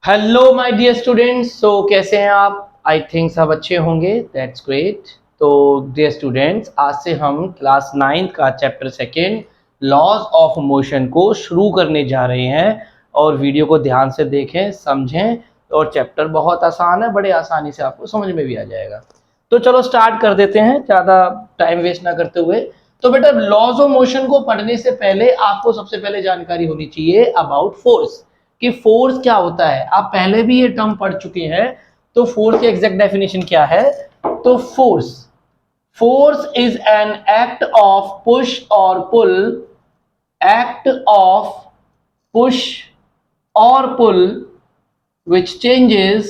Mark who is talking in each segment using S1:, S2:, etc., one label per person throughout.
S1: Hello my dear students. So कैसे हैं आप? आई थिंक सब अच्छे होंगे। That's great. तो डियर स्टूडेंट्स, आज से हम क्लास 9 का chapter second laws of motion को शुरू करने जा रहे हैं। और वीडियो को ध्यान से देखें, समझें। और चैप्टर बहुत आसान है, बड़े आसानी से आपको समझ में भी आ जाएगा। तो चलो स्टार्ट कर देते हैं, ज़्यादा टाइम वेस्ट ना करते हुए। तो बेटा, लॉज ऑफ मोशन को पढ़ने से पहले आपको सबसे पहले जानकारी होनी चाहिए अबाउट फोर्स, कि फोर्स क्या होता है। आप पहले भी ये टर्म पढ़ चुके हैं। तो फोर्स की एग्जैक्ट डेफिनेशन क्या है? तो force is an act of push और पुल, एक्ट ऑफ पुश और पुल which changes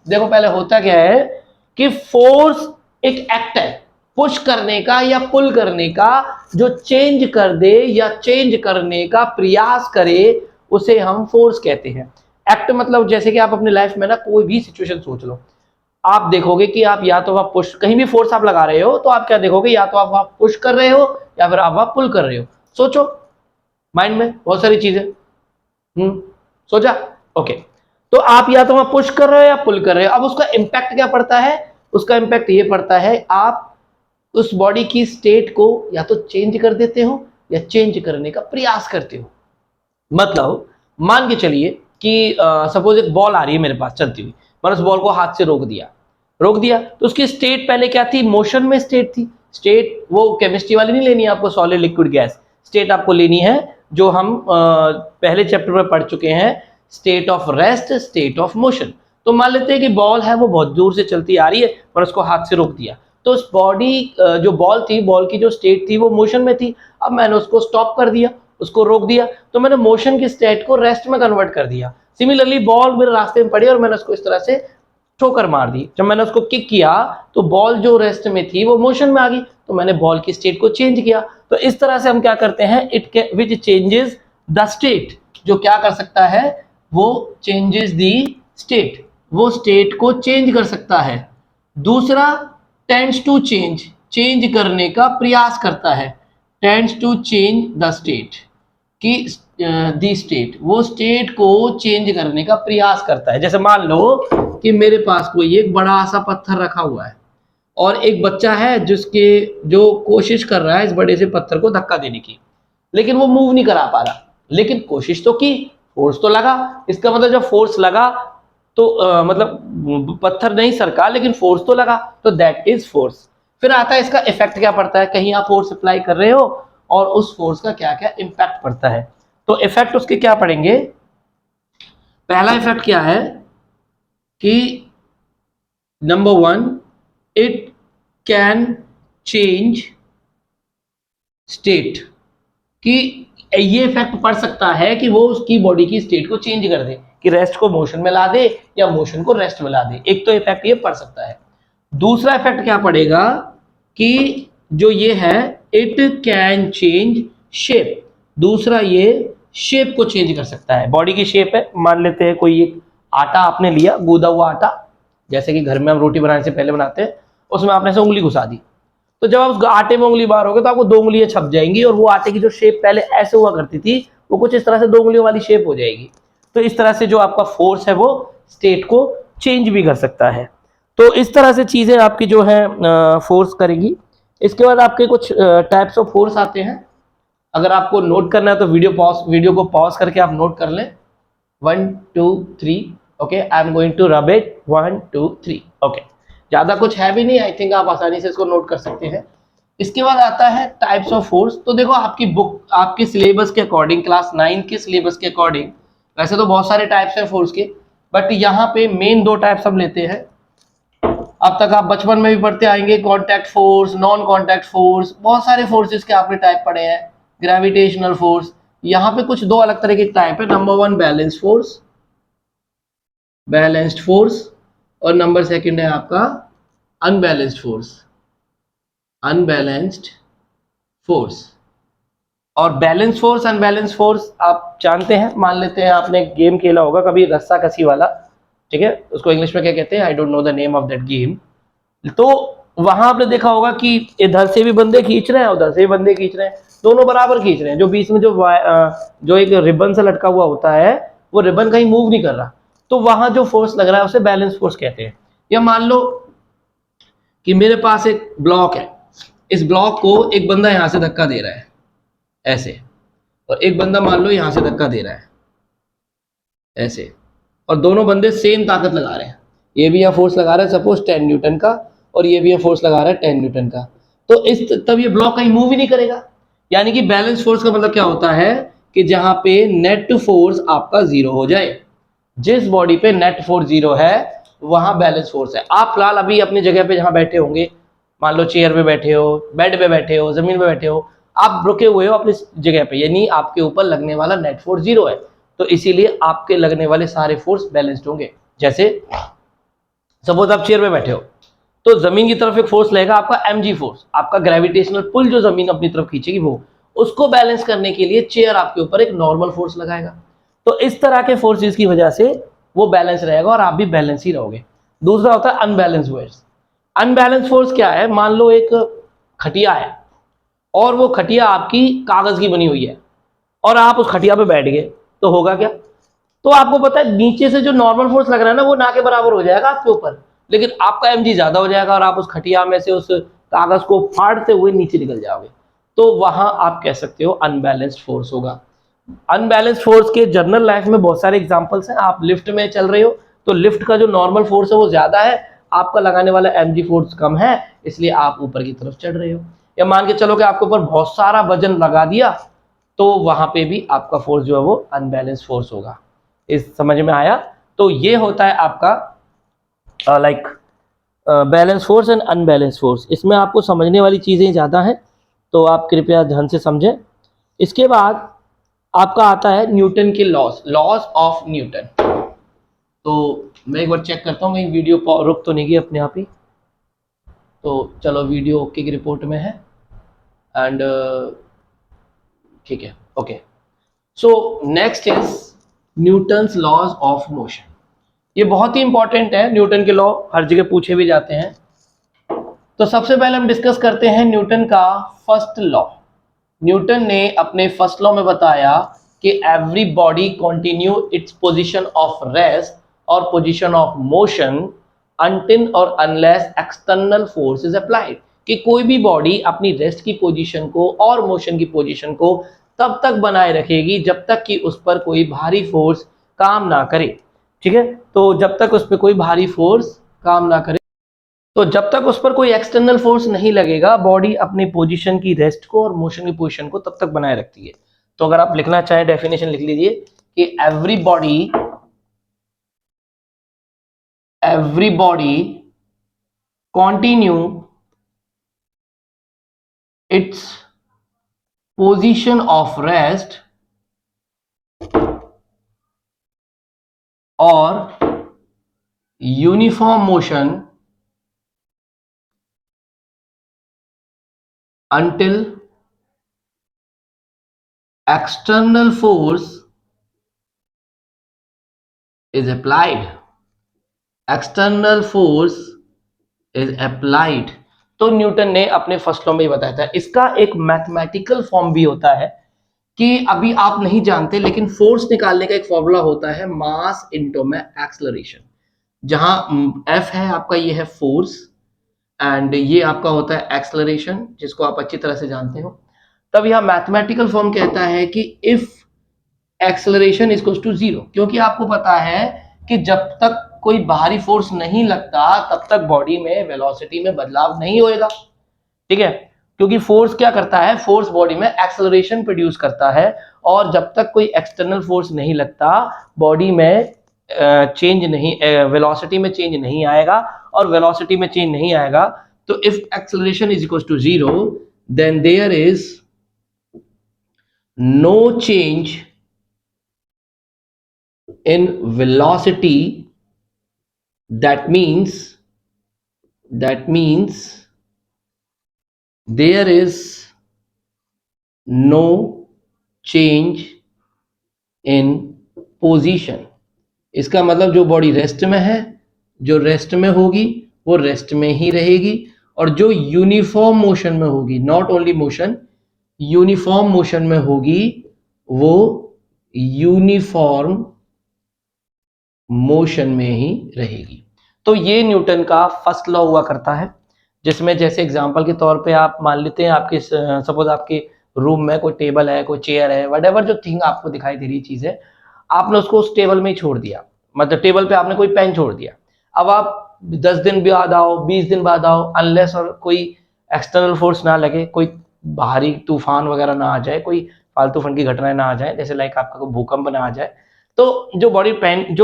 S1: देखो, पहले होता क्या है कि फोर्स एक एक्ट है पुश करने का या पुल करने का, जो चेंज कर दे या चेंज करने का प्रयास करे, उसे हम फोर्स कहते हैं। एक्ट मतलब जैसे कि आप अपनी लाइफ में ना कोई भी सिचुएशन सोच लो, आप देखोगे कि आप या तो आप पुश, कहीं भी फोर्स आप लगा रहे हो तो आप क्या देखोगे, या तो आप पुश कर रहे हो या फिर आप पुल कर रहे हो। सोचो, माइंड में बहुत सारी चीजें। सोचा? ओके। तो आप या तो वहां पुश कर रहे हो या पुल कर रहे हो। अब उसका इंपैक्ट क्या पड़ता है? उसका इंपैक्ट ये पड़ता है, आप उस बॉडी की स्टेट को या तो चेंज कर देते हो या चेंज करने का प्रयास करते हो। मतलब मान के चलिए कि सपोज एक बॉल आ रही है मेरे पास चलती हुई, मैंने उस बॉल को हाथ से रोक दिया तो उसकी स्टेट पहले क्या थी? मोशन में स्टेट थी। स्टेट वो केमिस्ट्री वाली नहीं लेनी है आपको, सॉलिड लिक्विड गैस। स्टेट आपको लेनी है जो हम पहले चैप्टर में पढ़ चुके हैं, state of rest, state of motion. तो मान लेते हैं कि बॉल है, वो बहुत दूर से चलती आ रही है और उसको हाथ से रोक दिया, तो उस बॉडी जो बॉल थी, बॉल की जो स्टेट थी वो मोशन में थी। अब मैंने उसको स्टॉप कर दिया, उसको रोक दिया, तो मैंने मोशन की स्टेट को रेस्ट में कन्वर्ट कर दिया। सिमिलरली बॉल मेरे रास्ते में पड़ी और मैंने उसको इस तरह से ठोकर मार दी। जब मैंने उसको किक किया तो बॉल जो रेस्ट में थी वो मोशन में आ गई, तो मैंने बॉल की स्टेट को चेंज किया। तो इस तरह से हम क्या करते हैं, it which changes the state. जो क्या कर सकता है, वो चेंजेस दी स्टेट, वो स्टेट को चेंज कर सकता है। दूसरा, टेंड्स टू चेंज, चेंज करने का प्रयास करता है। Tends to change the state, कि दी स्टेट, वो स्टेट को चेंज करने का प्रयास करता है। जैसे मान लो कि मेरे पास कोई एक बड़ा सा पत्थर रखा हुआ है और एक बच्चा है जो कोशिश कर रहा है इस बड़े से पत्थर को धक्का देने की, लेकिन वो मूव नहीं करा पा रहा। लेकिन कोशिश तो की, फोर्स तो लगा। इसका मतलब जब फोर्स लगा तो मतलब पत्थर नहीं सरका, लेकिन फोर्स तो लगा, तो दैट इज फोर्स। फिर आता है इसका इफेक्ट क्या पड़ता है, कहीं आप फोर्स अप्लाई कर रहे हो और उस फोर्स का क्या क्या इंपैक्ट पड़ता है। तो इफेक्ट उसके क्या पड़ेंगे? पहला इफेक्ट क्या है कि number 1, it can change state, कि ये इफेक्ट पड़ सकता है कि वो उसकी बॉडी की स्टेट को चेंज कर दे, कि रेस्ट को मोशन में ला दे या मोशन को रेस्ट में ला दे। एक तो इफेक्ट ये पड़ सकता है। दूसरा इफेक्ट क्या पड़ेगा कि जो ये है, इट कैन चेंज शेप। दूसरा, ये शेप को चेंज कर सकता है। बॉडी की शेप है, मान लेते हैं कोई एक आटा आपने लिया, गूदा हुआ आटा, जैसे कि घर में हम रोटी बनाने से पहले बनाते हैं, उसमें आपने से उंगली घुसा दी, तो जब आप उस आटे में उंगली मारोगे तो आपको 2 उंगलियां छप जाएंगी, और वो आटे की जो शेप पहले ऐसे हुआ करती थी वो कुछ इस तरह से 2 उंगलियों वाली शेप हो जाएगी। तो इस तरह से जो आपका फोर्स है वो स्टेट को चेंज भी कर सकता है। तो इस तरह से चीजें आपकी जो है फोर्स करेगी। इसके बाद आपके कुछ टाइप्स ऑफ फोर्स आते हैं। अगर आपको नोट करना है तो वीडियो को पॉज करके आप नोट कर लें। 1 2 3। Okay, I am going to rub it. 1 2 3। Okay, ज्यादा कुछ है भी नहीं, आई थिंक आप आसानी से इसको नोट कर सकते हैं। इसके बाद आता है टाइप्स ऑफ फोर्स। तो देखो, आपकी बुक, आपके सिलेबस के अकॉर्डिंग, क्लास 9 के सिलेबस के अकॉर्डिंग वैसे तो बहुत सारे टाइप्स हैं फोर्स के, बट यहाँ पे मेन 2 टाइप्स हम लेते हैं। अब तक आप बचपन में भी पढ़ते आएंगे, contact force, non contact force, बहुत सारे फोर्सेस के आपने टाइप पढ़े हैं। ग्रेविटेशनल फोर्स, यहाँ पे कुछ 2 अलग तरह के टाइप है। Number 1 balance force, balanced force, और नंबर 2 है आपका अनबैलेंस्ड फोर्स, अनबैलेंस्ड फोर्स। और बैलेंस फोर्स, अनबैलेंस फोर्स आप जानते हैं, मान लेते हैं आपने गेम खेला होगा कभी, रस्सा कसी वाला, ठीक है, उसको इंग्लिश में क्या कहते हैं, I don't know the name of that game. तो वहां आपने देखा होगा कि इधर से भी बंदे खींच रहे हैं, उधर से भी बंदे खींच रहे हैं, दोनों बराबर खींच रहे हैं, जो बीच में जो एक रिबन से लटका हुआ होता है वो रिबन कहीं मूव नहीं कर रहा, तो वहां जो फोर्स लग रहा है उसे बैलेंस फोर्स कहते हैं। या मान लो कि मेरे पास एक ब्लॉक है, इस ब्लॉक को एक बंदा यहां से धक्का दे रहा है ऐसे, और एक बंदा मान लो यहां से धक्का दे रहा है ऐसे, और दोनों बंदे सेम ताकत लगा रहे हैं। ये भी यहाँ फोर्स लगा रहा है सपोज 10 न्यूटन का, और ये भी यहाँ फोर्स लगा रहा है 10 न्यूटन का, तो तब ये ब्लॉक कहीं मूव ही नहीं करेगा। यानी कि बैलेंस फोर्स का मतलब क्या होता है कि जहां पे नेट फोर्स आपका जीरो हो जाए, जिस बॉडी पे नेट फोर्स जीरो है वहां बैलेंस फोर्स है। आप फिलहाल अभी अपनी जगह पे जहां बैठे होंगे, मान लो चेयर पे बैठे हो, बेड पे बैठे हो, जमीन पे बैठे हो, आप रुके हुए हो अपनी जगह पे, यानी आपके ऊपर लगने वाला नेट फोर्स जीरो है, तो इसीलिए आपके लगने वाले सारे फोर्स बैलेंस्ड होंगे। जैसे सपोज आप चेयर पे बैठे हो, तो जमीन की तरफ एक फोर्स लगेगा आपका mg फोर्स, आपका ग्रेविटेशनल पुल जो जमीन अपनी तरफ खींचेगी वो, उसको बैलेंस करने के लिए चेयर आपके ऊपर एक नॉर्मल फोर्स लगाएगा। तो इस तरह के फोर्सेस की वजह से वो बैलेंस रहेगा और आप भी बैलेंस ही रहोगे। दूसरा होता है अनबैलेंस फोर्स। अनबैलेंस फोर्स क्या है, मान लो एक खटिया है और वो खटिया आपकी कागज की बनी हुई है और आप उस खटिया पे बैठ गए, तो होगा क्या, तो आपको पता है नीचे से जो नॉर्मल फोर्स लग रहा है ना वो ना के बराबर हो जाएगा आपके ऊपर, लेकिन आपका mg ज्यादा हो जाएगा और आप उस खटिया में से उस कागज को फाड़ते हुए नीचे निकल जाओगे, तो वहां आप कह सकते हो अनबैलेंस्ड फोर्स होगा। अनबैलेंस्ड फोर्स के जनरल लाइफ में बहुत सारे एग्जांपल्स हैं। आप लिफ्ट में चल रहे हो तो लिफ्ट का जो नॉर्मल फोर्स है वो ज्यादा है, आपका लगाने वाला mg फोर्स कम है, इसलिए आप ऊपर की तरफ चढ़ रहे हो। या मान के चलो कि आपके ऊपर बहुत सारा वजन लगा दिया, तो वहां पे भी आपका फोर्स जो है वो अनबैलेंस फोर्स होगा। इस समझ में आया? तो ये होता है आपका like balance force and unbalance force. इसमें आपको समझने वाली चीज़ें ज़्यादा हैं, तो आप कृपया ध्यान से समझें। इसके बाद आपका आता है न्यूटन के लॉज ऑफ न्यूटन। तो मैं एक बार चेक करता हूँ कहीं वीडियो रुक तो नहीं गई अपने आप ही। तो चलो वीडियो ओके की रिपोर्ट में है एंड ठीक है, okay. So next is Newton's laws of motion. ये बहुत ही इंपॉर्टेंट है, न्यूटन के लॉ हर जगह पूछे भी जाते हैं। तो सबसे पहले हम डिस्कस करते हैं न्यूटन का फर्स्ट लॉ। न्यूटन ने अपने फर्स्ट लॉ में बताया कि every body continue its position of rest और पोजीशन ऑफ मोशन अनटिल और unless external force is applied, कि कोई भी बॉडी अपनी रेस्ट की पोजीशन को और मोशन की पोजीशन को तब तक बनाए रखेगी जब तक कि उस पर कोई भारी फोर्स काम ना करे। ठीक है, तो जब तक उस पर कोई भारी फोर्स काम ना करे, तो जब तक उस पर कोई एक्सटर्नल फोर्स नहीं लगेगा, बॉडी अपनी पोजीशन की रेस्ट को और मोशन की पोजीशन को तब तक बनाए रखती है। तो अगर आप लिखना चाहें डेफिनेशन लिख लीजिए कि every body continue its position of rest और uniform motion until external force is applied. External force is applied. तो न्यूटन ने अपने फर्स्ट लॉ में ही बताया था। इसका एक मैथमेटिकल फॉर्म भी होता है कि अभी आप नहीं जानते, लेकिन फोर्स निकालने का एक फॉर्मूला होता है मास इनटू में एक्सेलरेशन। जहां F है आपका, ये है फोर्स एंड ये आपका होता है एक्सेलरेशन, जिसको आप अच्छी तरह से जानते हो। तब यह मैथमेटिकल फॉर्म कहता है कि if acceleration equals to zero, क्योंकि आपको पता है कि जब तक कोई बाहरी फोर्स नहीं लगता तब तक बॉडी में वेलोसिटी में बदलाव नहीं होएगा। ठीक है, क्योंकि फोर्स क्या करता है, फोर्स बॉडी में एक्सेलरेशन प्रोड्यूस करता है, और जब तक कोई एक्सटर्नल फोर्स नहीं लगता बॉडी में चेंज नहीं, वेलोसिटी में चेंज नहीं आएगा, और वेलोसिटी में चेंज नहीं आएगा तो if acceleration is equal to zero then there is no change in velocity. That means there is no change in position. इसका मतलब जो बॉडी रेस्ट में है, जो रेस्ट में होगी वो रेस्ट में ही रहेगी, और जो यूनिफॉर्म मोशन में होगी, not only motion, uniform motion में होगी वो यूनिफॉर्म मोशन में ही रहेगी। तो ये न्यूटन का फर्स्ट लॉ हुआ करता है, जिसमें जैसे एग्जांपल के तौर पे आप मान लेते हैं आपके सपोज आपके रूम में कोई टेबल है, कोई चेयर है, वट जो थिंग आपको दिखाई दे रही चीज है, आपने उसको उस टेबल में ही छोड़ दिया, मतलब टेबल पे आपने कोई पेन छोड़ दिया। अब आप 10 दिन बाद आओ, 20 दिन बाद आओ, अनलेस और कोई एक्सटर्नल फोर्स ना लगे, कोई बाहरी तूफान वगैरह ना आ जाए, कोई फालतू फंड की घटनाएं ना आ जाए, जैसे लाइक आपका कोई भूकंप ना आ जाए, तो जो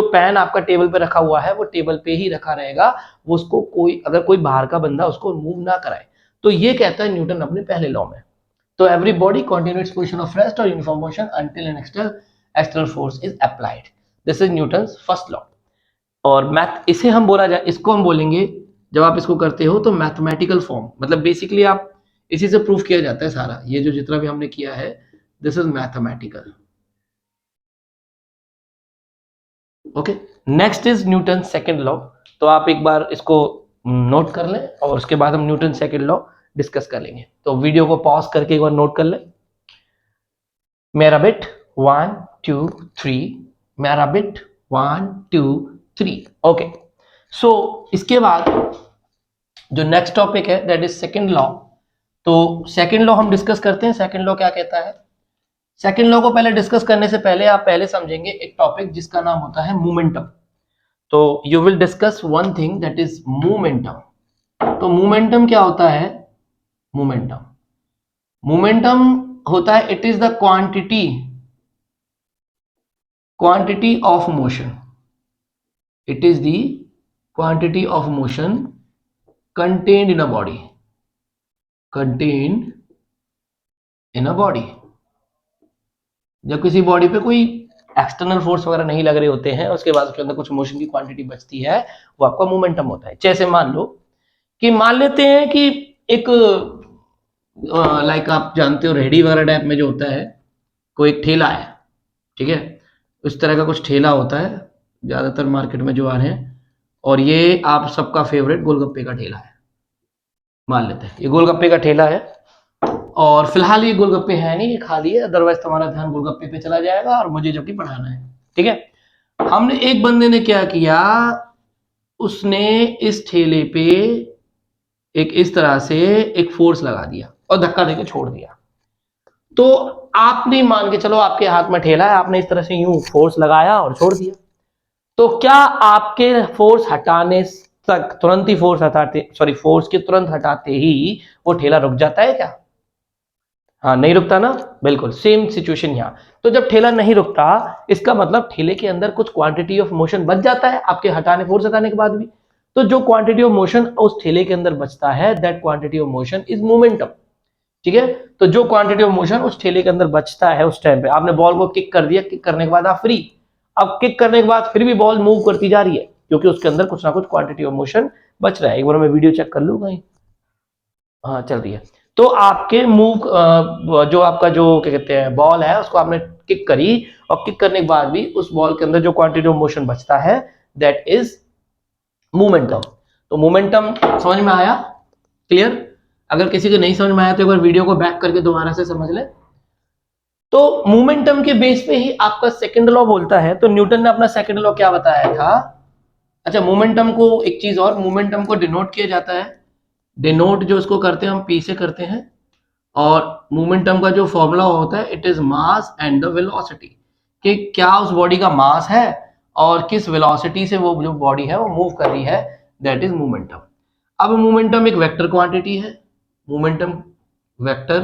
S1: पेन आपका टेबल पे रखा हुआ है वो टेबल पे ही रखा रहेगा, वो उसको अगर कोई बाहर का बंदा उसको मूव ना कराए। तो ये कहता है न्यूटन अपने पहले लॉ में। तो every body continue its position of rest और uniform motion until an external force is applied. This is Newton's first law. और मैथ इसे हम बोला जाए, इसको हम बोलेंगे जब आप इसको करते हो तो मैथमेटिकल फॉर्म, मतलब बेसिकली आप इसी से प्रूफ किया जाता है सारा, ये जो जितना भी हमने किया है this is mathematical. Okay, next is Newton second law. तो आप एक बार इसको नोट कर लें और उसके बाद हम न्यूटन सेकंड लॉ डिस्कस कर लेंगे। तो वीडियो को पॉज करके एक बार नोट कर लें। मेरा बिट 1 2 3, मेरा बिट 1 2 3। ओके, सो इसके बाद जो नेक्स्ट टॉपिक है दैट इज सेकंड लॉ। तो सेकंड लॉ हम डिस्कस करते हैं। सेकंड लॉ क्या कहता है? सेकंड लॉ को पहले डिस्कस करने से पहले आप पहले समझेंगे एक टॉपिक जिसका नाम होता है मोमेंटम। तो you will discuss one thing that is momentum. तो मोमेंटम क्या होता है? मोमेंटम मोमेंटम होता है it is the quantity of motion. It is the quantity of motion contained in a body, contained in a body. जब किसी body पे कोई एक्सटर्नल फोर्स वगैरह नहीं लग रहे होते हैं, उसके बाद उसके अंदर कुछ मोशन की क्वांटिटी बचती है, वो आपका मोमेंटम होता है। जैसे मान लेते हैं कि एक लाइक आप जानते हो रेहड़ी वगैरह टाइप में जो होता है, कोई एक ठेला है, ठीक है, उस तरह का कुछ ठेला होता है ज्यादातर मार्केट में जो आ रहे हैं, और ये आप सबका फेवरेट गोलगप्पे का ठेला है। मान लेते हैं ये गोलगप्पे का ठेला है और फिलहाल ये गोलगप्पे है नहीं, ये खाली है, अदरवाइज तुम्हारा ध्यान गोलगप्पे पे चला जाएगा और मुझे जबकि पढ़ाना है, ठीक है। हमने एक बंदे ने क्या किया, उसने इस ठेले पे एक इस तरह से एक फोर्स लगा दिया और धक्का देके छोड़ दिया। तो आपने मान के चलो आपके हाथ में ठेला है, आपने इस तरह से यूं फोर्स लगाया और छोड़ दिया, तो क्या आपके फोर्स हटाने तक तुरंत ही फोर्स के तुरंत हटाते ही वो ठेला रुक जाता है क्या? हाँ, नहीं रुकता ना, बिल्कुल सेम सिचुएशन यहाँ। तो जब ठेला नहीं रुकता, इसका मतलब ठेले के अंदर कुछ क्वांटिटी ऑफ मोशन बच जाता है आपके फोर्स हटाने के बाद भी। तो जो क्वांटिटी ऑफ मोशन उस ठेले के अंदर बचता है, that quantity of motion is momentum, ठीक है। तो जो क्वांटिटी ऑफ मोशन उस ठेले के अंदर बचता है उस टाइम पे, आपने बॉल को किक कर दिया, किक करने के बाद आप फ्री। अब किक करने के बाद फिर भी बॉल मूव करती जा रही है, क्योंकि उसके अंदर कुछ ना कुछ क्वांटिटी ऑफ मोशन बच रहा है। एक बार मैं वीडियो चेक कर लूँ कहीं, हाँ चल रही है। तो आपके जो आपका जो क्या कहते हैं बॉल है, उसको आपने किक करी और किक करने के बाद भी उस बॉल के अंदर जो क्वांटिटी ऑफ मोशन बचता है, दैट इज मोमेंटम। तो मोमेंटम समझ में आया? क्लियर? अगर किसी को नहीं समझ में आया तो एक बार वीडियो को बैक करके दोबारा से समझ ले। तो मोमेंटम के बेस पे ही आपका सेकंड लॉ बोलता है। तो न्यूटन ने अपना सेकंड लॉ क्या बताया था? अच्छा, मोमेंटम को एक चीज और, मोमेंटम को डिनोट किया जाता है, डिनोट जो उसको करते हैं हम पी से करते हैं, और मोमेंटम का जो फॉर्मूला होता है it is mass and the velocity, कि क्या उस बॉडी का मास है और किस वेलोसिटी से वो जो बॉडी है वो मूव कर रही है, दैट इज मोमेंटम। अब मोमेंटम एक वेक्टर क्वांटिटी है, मोमेंटम वेक्टर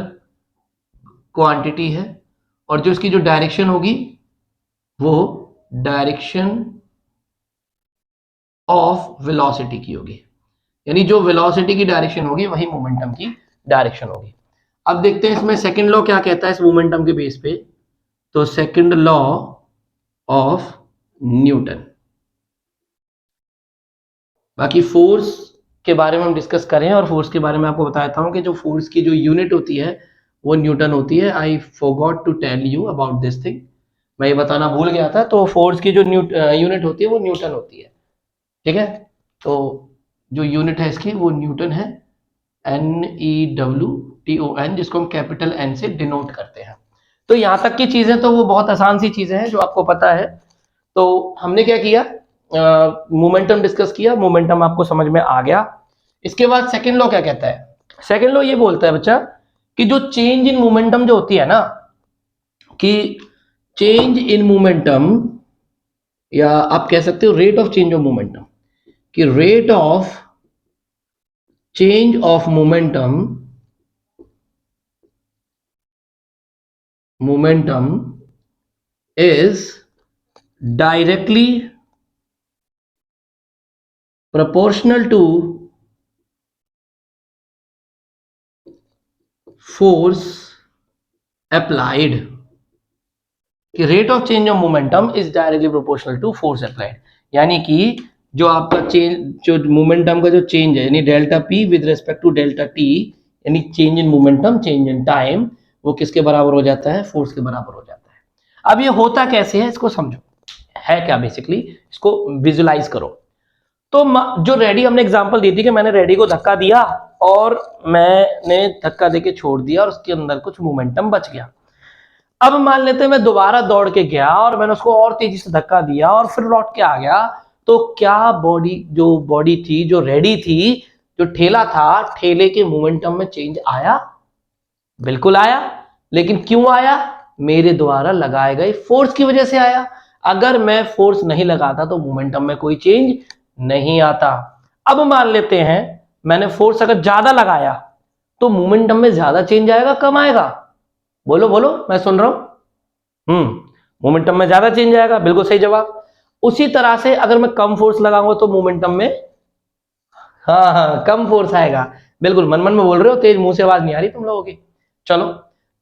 S1: क्वांटिटी है, और जो इसकी जो डायरेक्शन होगी वो डायरेक्शन ऑफ वेलोसिटी की होगी, यानी जो वेलोसिटी की डायरेक्शन होगी वही मोमेंटम की डायरेक्शन होगी। अब देखते हैं इसमें सेकंड लॉ क्या कहता है इस मोमेंटम के बेस पे। तो सेकंड लॉ ऑफ न्यूटन, बाकी फोर्स के बारे में हम डिस्कस करें, और फोर्स के बारे में आपको बताता हूं कि जो फोर्स की जो यूनिट होती है वो न्यूटन होती है। I forgot to tell you about this thing, मैं ये बताना भूल गया था। तो फोर्स की जो यूनिट होती है वो न्यूटन होती है, ठीक है। तो जो यूनिट है इसकी वो न्यूटन है, NEW TON, जिसको हम कैपिटल N से डिनोट करते हैं। तो यहां तक की चीजें तो वो बहुत आसान सी चीजें हैं जो आपको पता है। तो हमने क्या किया, मोमेंटम डिस्कस किया, मोमेंटम आपको समझ में आ गया। इसके बाद सेकेंड लॉ क्या कहता है? सेकेंड लॉ ये बोलता है बच्चा कि जो चेंज इन मोमेंटम जो होती है ना, कि चेंज इन मोमेंटम, या आप कह सकते हो rate of change of momentum, कि rate of change of momentum is directly proportional to force applied, कि rate of change of momentum is directly proportional to force applied. यानी कि जो आपका चेंज, जो मोमेंटम का जो चेंज है, यानी delta P with respect to delta T, यानी change in momentum, change in time, वो किसके बराबर हो जाता है? फोर्स के बराबर हो जाता है। अब ये होता कैसे है इसको समझो, है क्या बेसिकली, इसको विजुलाइज करो। तो जो रेडी हमने एग्जांपल दी थी कि मैंने रेडी को धक्का दिया और मैंने धक्का देके छोड़ दिया और उसके अंदर कुछ मोमेंटम बच गया। अब मान लेते हैं मैं दोबारा दौड़ के गया और मैंने उसको और तेजी से धक्का दिया और फिर लौट के आ गया, तो क्या बॉडी थी, जो रेडी थी, जो ठेला था, ठेले के मोमेंटम में चेंज आया? बिल्कुल आया। लेकिन क्यों आया? मेरे द्वारा लगाए गए फोर्स की वजह से आया। अगर मैं फोर्स नहीं लगाता तो मोमेंटम में कोई चेंज नहीं आता। अब मान लेते हैं मैंने फोर्स अगर ज्यादा लगाया तो मोमेंटम में ज्यादा चेंज आएगा, कम आएगा? बोलो बोलो, मैं सुन रहा हूं। मोमेंटम में ज्यादा चेंज आएगा, बिल्कुल सही जवाब। उसी तरह से अगर मैं कम फोर्स लगाऊंगा तो मोमेंटम में, हाँ, कम फोर्स आएगा। बिल्कुल मन मन में बोल रहे हो, तेज मुंह से आवाज नहीं आ रही तुम लोगों की। चलो,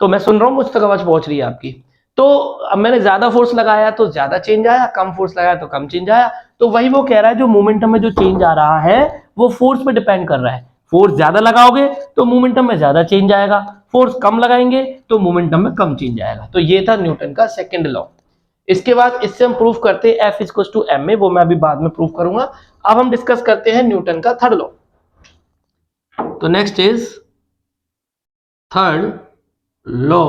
S1: तो मैं सुन रहा हूं, मुझ तक आवाज पहुंच रही है आपकी। तो अब मैंने ज्यादा फोर्स लगाया तो ज्यादा चेंज आया, कम फोर्स लगाया तो कम चेंज आया। तो वही वो कह रहा है, जो मोमेंटम में जो चेंज आ रहा है वो फोर्स पे डिपेंड कर रहा है। फोर्स ज्यादा लगाओगे तो मोमेंटम में ज्यादा चेंज आएगा, फोर्स कम लगाएंगे तो मोमेंटम में कम चेंज आएगा। तो ये था न्यूटन का सेकंड लॉ। इसके बाद इससे हम प्रूफ करते हैं F इक्वल्स टू ma, वो मैं अभी बाद में प्रूफ करूंगा। अब हम डिस्कस करते हैं न्यूटन का थर्ड लॉ। तो next is third law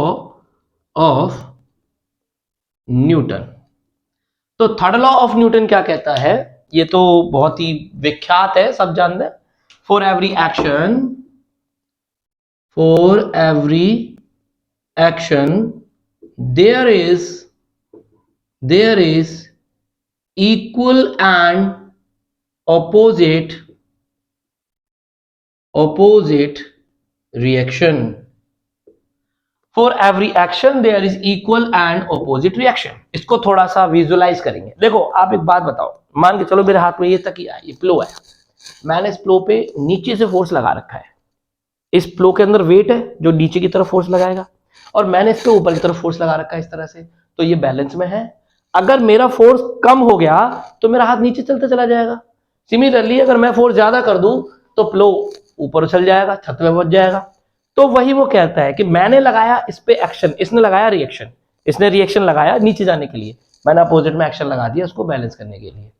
S1: of Newton. तो थर्ड लॉ ऑफ न्यूटन क्या कहता है? ये तो बहुत ही विख्यात है, सब जानते हैं। For every action there is equal and opposite reaction. For every action there is equal and opposite reaction. इसको थोड़ा सा विजुलाइज करेंगे। देखो, आप एक बात बताओ, मान के चलो मेरे हाथ में ये तकिया है, ये प्लो है, मैंने इस प्लो पे नीचे से फोर्स लगा रखा है। इस प्लो के अंदर वेट है जो नीचे की तरफ फोर्स लगाएगा, और मैंने इसके ऊपर की तरफ फोर्स लगा रखा है इस तरह से, तो ये बैलेंस में है। अगर मेरा फोर्स कम हो गया तो मेरा हाथ नीचे चलता चला जाएगा। सिमिलरली अगर मैं फोर्स ज्यादा कर दूं तो प्लो ऊपर उछल जाएगा, छत पे पहुंच जाएगा। तो वही वो कहता है कि मैंने लगाया इस पे एक्शन, इसने लगाया रिएक्शन, इसने रिएक्शन लगाया नीचे जाने के लिए, मैंने अपोजिट में एक्शन लगा दिया उसको बैलेंस करने के लिए।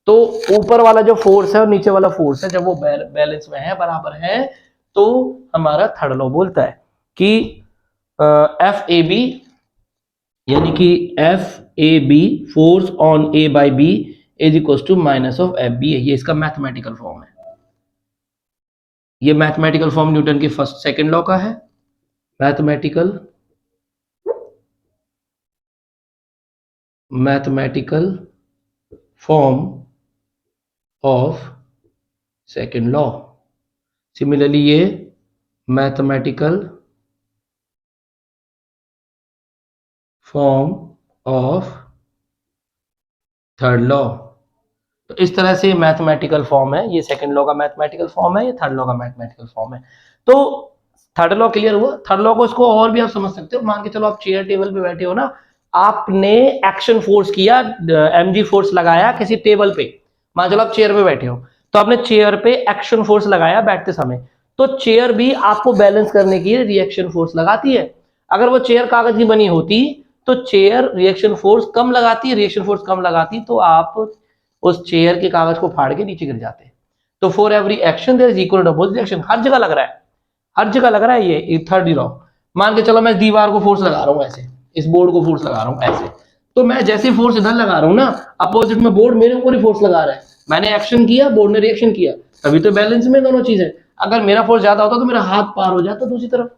S1: तो ऊपर वाला जो फोर्स है और नीचे वाला फोर्स है, जब वो बैलेंस में है, बराबर है, तो हमारा थर्ड लॉ बोलता है कि FAB, यानी कि FAB force on A by B is equal to minus of FB। ये इसका मैथमेटिकल फॉर्म है। ये मैथमेटिकल फॉर्म न्यूटन के सेकंड लॉ का है। Mathematical form of second law. Similarly ये mathematical form of third law. तो इस तरह से मैथमेटिकल फॉर्म है, ये सेकंड लॉ का मैथमेटिकल फॉर्म है, ये थर्ड लॉ का मैथमेटिकल फॉर्म है। तो थर्ड लॉ क्लियर हुआ। थर्ड लॉ को इसको और भी आप समझ सकते हो। मान के चलो आप चेयर टेबल पे बैठे हो ना, आपने एक्शन फोर्स किया, mg फोर्स लगाया किसी टेबल पे, मान चलो आप चेयर पे बैठे हो, तो आपने चेयर पे एक्शन फोर्स लगाया बैठते समय, तो चेयर भी आपको बैलेंस करने के लिए रिएक्शन फोर्स लगाती है। अगर वो चेयर कागज की बनी होती तो चेयर रिएक्शन फोर्स कम लगाती है, रिएक्शन फोर्स कम लगाती तो आप उस चेयर के कागज को फाड़ के नीचे गिर जाते। तो for every action there is equal and opposite reaction, हर जगह लग रहा है, हर जगह लग रहा है ये थर्ड लॉ। मान के चलो मैं दीवार को फोर्स लगा रहा हूँ ऐसे, इस बोर्ड को फोर्स लगा रहा हूँ ऐसे, तो मैं जैसे फोर्स इधर लगा रहा हूँ ना, अपोजिट में बोर्ड मेरे ऊपर ही फोर्स लगा रहा है, मैंने एक्शन किया, बोर्ड ने रिएक्शन किया, तभी तो बैलेंस में दोनों चीजें। अगर मेरा फोर्स ज्यादा होता तो मेरा हाथ पार हो जाता दूसरी तरफ,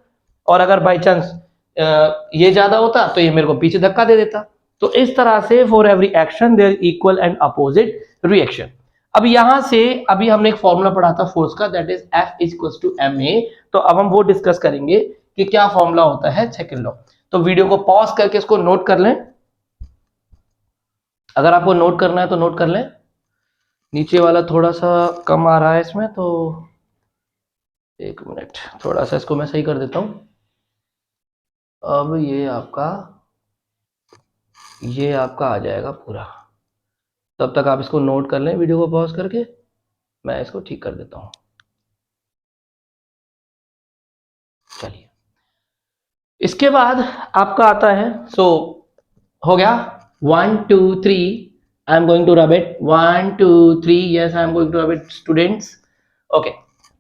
S1: और अगर बाई चांस ये ज्यादा होता तो ये मेरे को पीछे धक्का दे देता। तो इस तरह से for every action there equal and opposite reaction. अब यहां से अभी हमने एक फॉर्मूला पढ़ा था फोर्स का, that is F is equal to ma। तो अब हम वो डिस्कस करेंगे कि क्या फॉर्मूला होता है सेकंड लॉ। तो वीडियो को पॉज करके इसको नोट कर लें, अगर आपको नोट करना है तो नोट कर लें। नीचे वाला थोड़ा सा कम आ रहा है इसमें, तो एक मिनट, थोड़ा सा इसको मैं सही कर देता हूं। अब ये आपका आ जाएगा पूरा। तब तक आप इसको नोट कर लें वीडियो को पॉज करके, मैं इसको ठीक कर देता हूं। चलिए, इसके बाद आपका आता है, हो गया 1 2 3, I am going to rub it 1 2 3, yes I am going to rub it students. Okay,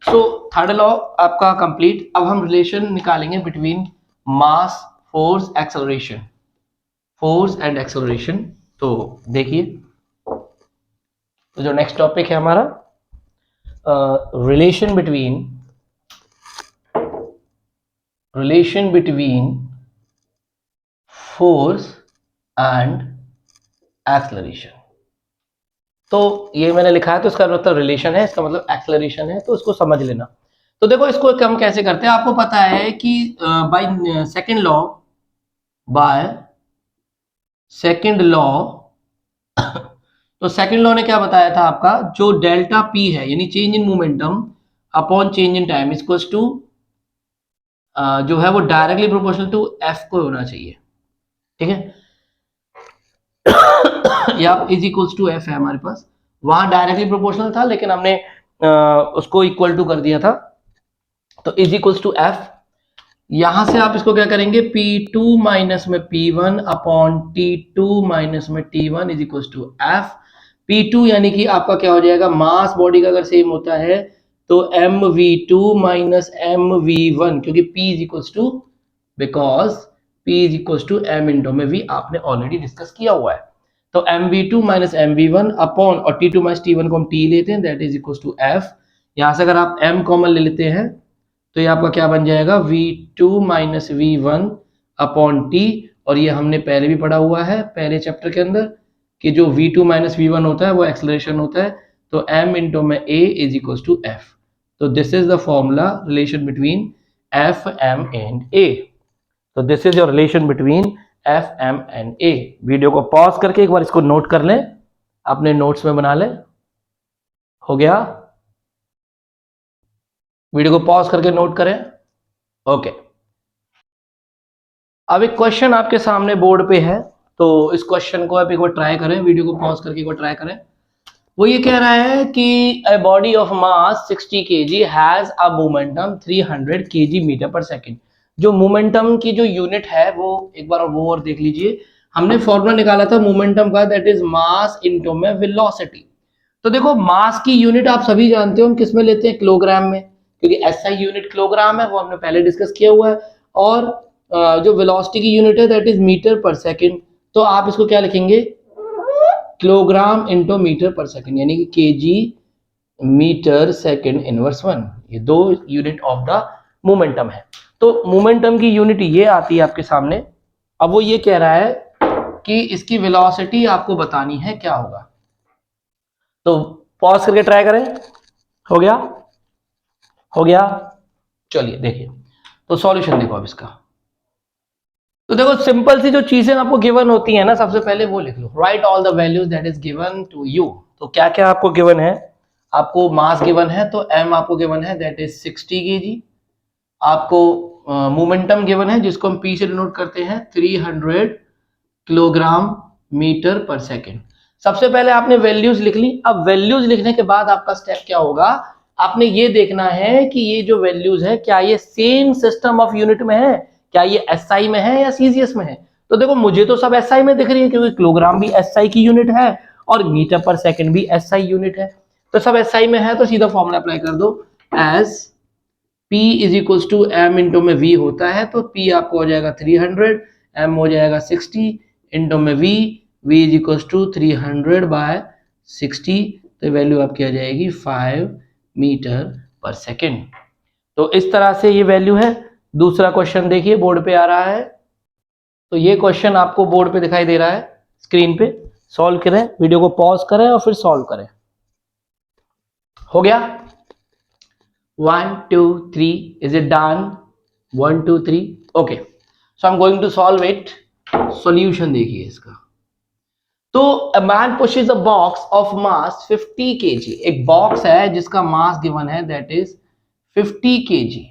S1: so third law आपका कंप्लीट। अब हम रिलेशन निकालेंगे between mass, force, acceleration, force and acceleration. तो देखिए, तो जो नेक्स्ट टॉपिक है हमारा relation between force and acceleration. तो ये मैंने लिखा है तो इसका मतलब रिलेशन है, इसका मतलब एक्सेलरेशन है, तो इसको समझ लेना। तो देखो इसको हम कैसे करते हैं, आपको पता है कि बाय सेकंड लॉ तो सेकंड लॉ ने क्या बताया था आपका, जो डेल्टा पी है यानी change in momentum upon change in time equals to जो है वो डायरेक्टली प्रोपोर्शनल टू एफ को होना चाहिए। ठीक है, या इज इक्वल्स टू एफ है हमारे पास, वहां डायरेक्टली प्रोपोर्शनल था लेकिन हमने उसको इक्वल टू कर दिया था, तो इज इक्वल्स टू एफ। यहां से आप इसको क्या करेंगे, P2 माइनस में P1 अपॉन T2 माइनस में T1 is equals to F. P2 यानी कि आपका क्या हो जाएगा, मास बॉडी का अगर सेम होता है तो mv2 माइनस mv1, क्योंकि P is equals to, because P is equals to m into में v, आपने ऑलरेडी डिस्कस किया हुआ है। तो mv2 माइनस mv1 अपॉन, और T2 माइनस T1 को हम T लेते हैं, that is equals to f। यहां से अगर आप m कॉमन ले लेते हैं तो ये आपका क्या बन जाएगा, v2 minus v1 upon T, और ये हमने पहले भी पढ़ा हुआ है पहले चैप्टर के अंदर कि जो v2 माइनस v1 होता है वो एक्सेलरेशन होता है, तो m इंटू में a is equal to f। तो this is the formula relation between f m and a। तो this is your relation between f m and a। Video को पॉज करके एक बार इसको नोट कर लें, अपने नोट्स में बना लें। हो गया, वीडियो को पॉज करके नोट करें। ओके, अब एक क्वेश्चन आपके सामने बोर्ड पे है, तो इस क्वेश्चन को आप एक बार ट्राई करें, वीडियो को पॉज करके एक बार ट्राई करें। वो ये कह रहा है कि a body of mass 60 kg has a momentum 300 kg metre per second. जो मोमेंटम की जो यूनिट है वो एक बार वो और देख लीजिए, हमने फॉर्मूला निकाला था मोमेंटम का, दैट इज मास इनटू में वेलोसिटी। तो देखो मास की यूनिट आप सभी जानते हो हम किस में लेते हैं, किलोग्राम में, क्योंकि एसआई यूनिट किलोग्राम है, वो हमने पहले डिस्कस किया हुआ है। और जो वेलोसिटी की यूनिट है that is metre per second. तो आप इसको क्या लिखेंगे, kilogram into metre per second, यानी कि केजी मीटर सेकेंड इनवर्स 1, ये दो यूनिट ऑफ द मोमेंटम है। तो मोमेंटम की यूनिट ये आती है आपके सामने। अब वो ये कह रहा है कि इसकी वेलोसिटी आपको बतानी है क्या होगा। तो पॉज करके ट्राई करें। हो गया, हो गया, चलिए देखिए, तो सॉल्यूशन देखो अब इसका। तो देखो सिंपल सी जो चीजें आपको गिवन होती है ना, सबसे पहले वो लिख लो, write all the values that is given to you. तो क्या क्या आपको गिवन है, आपको मास गिवन है तो m आपको गिवन है दैट इज 60 kg। आपको मोमेंटम गिवन है जिसको हम p से डिनोट करते हैं 300 किलोग्राम मीटर पर सेकेंड। सबसे पहले आपने वैल्यूज लिख ली। अब वैल्यूज लिखने के बाद आपका स्टेप क्या होगा, आपने ये देखना है कि ये जो वैल्यूज है क्या ये सेम सिस्टम ऑफ यूनिट में है, क्या ये एसआई में है या सीजीएस में है। तो देखो मुझे तो सब एसआई में दिख रही है, क्योंकि किलोग्राम भी एसआई की यूनिट है और मीटर पर सेकंड भी एसआई यूनिट है, तो सब एसआई में है, तो सीधा फॉर्मूला अप्लाई कर दो, as P is equals to m into में v होता है, तो P आपको हो जाएगा 300, m हो जाएगा 60 इंटू में v is equals to 300 by 60, तो वैल्यू आपकी आ जाएगी 5 मीटर पर सेकेंड। तो इस तरह से ये वैल्यू है। दूसरा क्वेश्चन देखिए बोर्ड पे आ रहा है, तो ये क्वेश्चन आपको बोर्ड पे दिखाई दे रहा है स्क्रीन पे। सॉल्व करें, वीडियो को पॉज करें और फिर सॉल्व करें। हो गया 1 2 3, is it done? 1 2 3, okay. So I am going to solve it. Solution देखिए इसका। तो a man pushes a box of mass 50 kg, एक बॉक्स है जिसका मास गिवन है that is 50 kg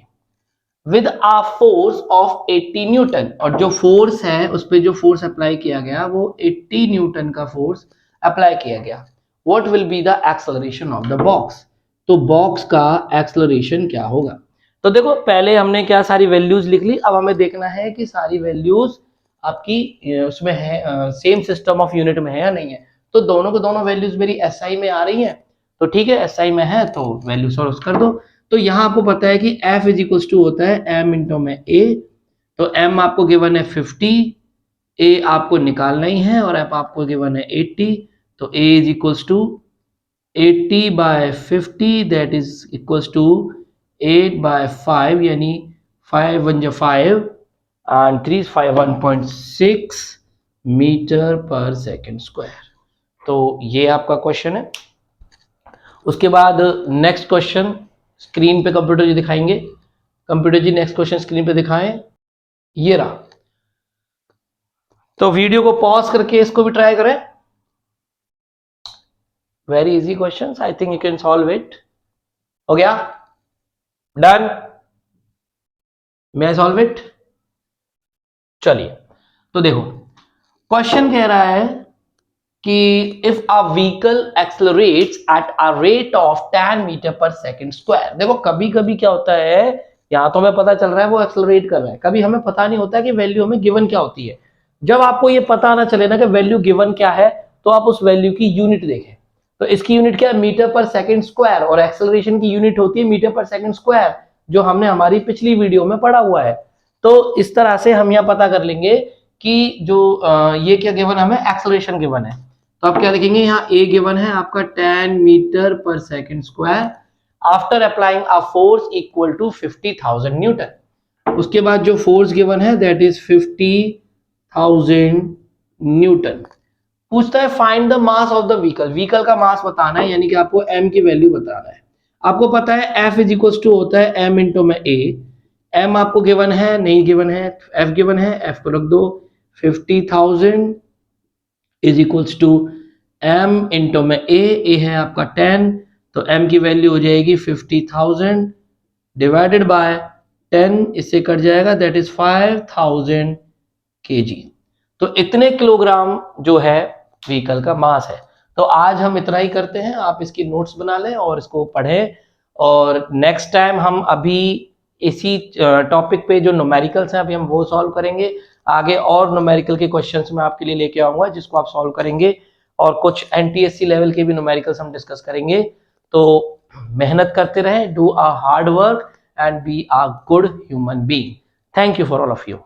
S1: with a force of 80 newton, और जो फोर्स है उस पर जो फोर्स अप्लाई किया गया वो 80 न्यूटन का फोर्स अप्लाई किया गया। What will be the acceleration of the box? तो बॉक्स का एक्सेलरेशन क्या होगा? तो देखो पहले हमने क्या सारी वैल्यूज लिख ली, अब हमें देखना है कि सारी वैल्यूज आपकी उसमें है, सेम सिस्टम ऑफ यूनिट में है या नहीं है। तो दोनों को दोनों वैल्यूज मेरी एसआई में आ रही हैं, तो ठीक है एसआई में है तो वैल्यू सॉल्व कर दो। तो यहाँ आपको पता है कि F इज इक्वल टू होता है m इंटू में A, तो m आपको गिवन है 50, A आपको निकालना ही है, और F आपको गिवन है 80, तो A is equal to 80 by 50 that is equal to 8 by 5, यानी 5 1 जा 5 and 3 5 1.6 metre per second square. तो ये आपका क्वेश्चन है। उसके बाद नेक्स्ट क्वेश्चन स्क्रीन पे कंप्यूटर जी दिखाएंगे। Computer ji next question screen पे दिखाएं, ये रहा। तो वीडियो को पॉज करके इसको भी ट्राई करें। Very easy question, I think you can solve it. हो गया डन? मैं सॉल्व इट? चलिए तो देखो क्वेश्चन कह रहा है कि if a vehicle accelerates at a rate of 10 metre per second square. देखो कभी कभी क्या होता है, यहां तो हमें पता चल रहा है वो एक्सेलरेट कर रहा है, कभी हमें पता नहीं होता कि वैल्यू हमें गिवन क्या होती है। जब आपको ये पता ना चले ना कि वैल्यू गिवन क्या है, तो आप उस वैल्यू की यूनिट देखें। तो इसकी यूनिट क्या है? मीटर पर सेकेंड स्क्वायर, और एक्सेलरेशन की यूनिट होती है मीटर पर सेकेंड स्क्वायर, जो हमने हमारी पिछली वीडियो में पढ़ा हुआ है। तो इस तरह से हम यह पता कर लेंगे कि जो ये क्या गिवन हमें एक्सेलरेशन गिवन है। तो आप क्या लिखेंगे, यहाँ ए गिवन है आपका 10 metre per second square after applying a force equal to 50,000 newton. उसके बाद जो फोर्स गिवन है दैट इज 50,000 न्यूटन। पूछता है find the mass of the vehicle, vehicle का मास बताना है, यानी कि आपको m की वैल्यू बताना है। आपको पता है F इज इक्वल टू होता है m इंटू में A। m आपको गिवन है नहीं गिवन है, F गिवन है, F को रख दो। 50,000 is equals to m into में a है आपका 10, तो m की वैल्यू हो जाएगी 50,000 डिवाइडेड बाय 10, इससे कट जाएगा दैट इज 5,000 kg। तो इतने किलोग्राम जो है व्हीकल का मास है। तो आज हम इतना ही करते हैं, आप इसकी नोट्स बना लें और इसको पढ़ें, और नेक्स्ट टाइम हम अभी इसी टॉपिक पे जो न्यूमेरिकल्स हैं अभी हम वो सॉल्व करेंगे। आगे और न्यूमेरिकल के क्वेश्चंस मैं आपके लिए लेके आऊंगा जिसको आप सॉल्व करेंगे, और कुछ एनटीएससी लेवल के भी न्यूमेरिकल्स हम डिस्कस करेंगे। तो मेहनत करते रहें, do a hard work and be a good human being. Thank you for all of you.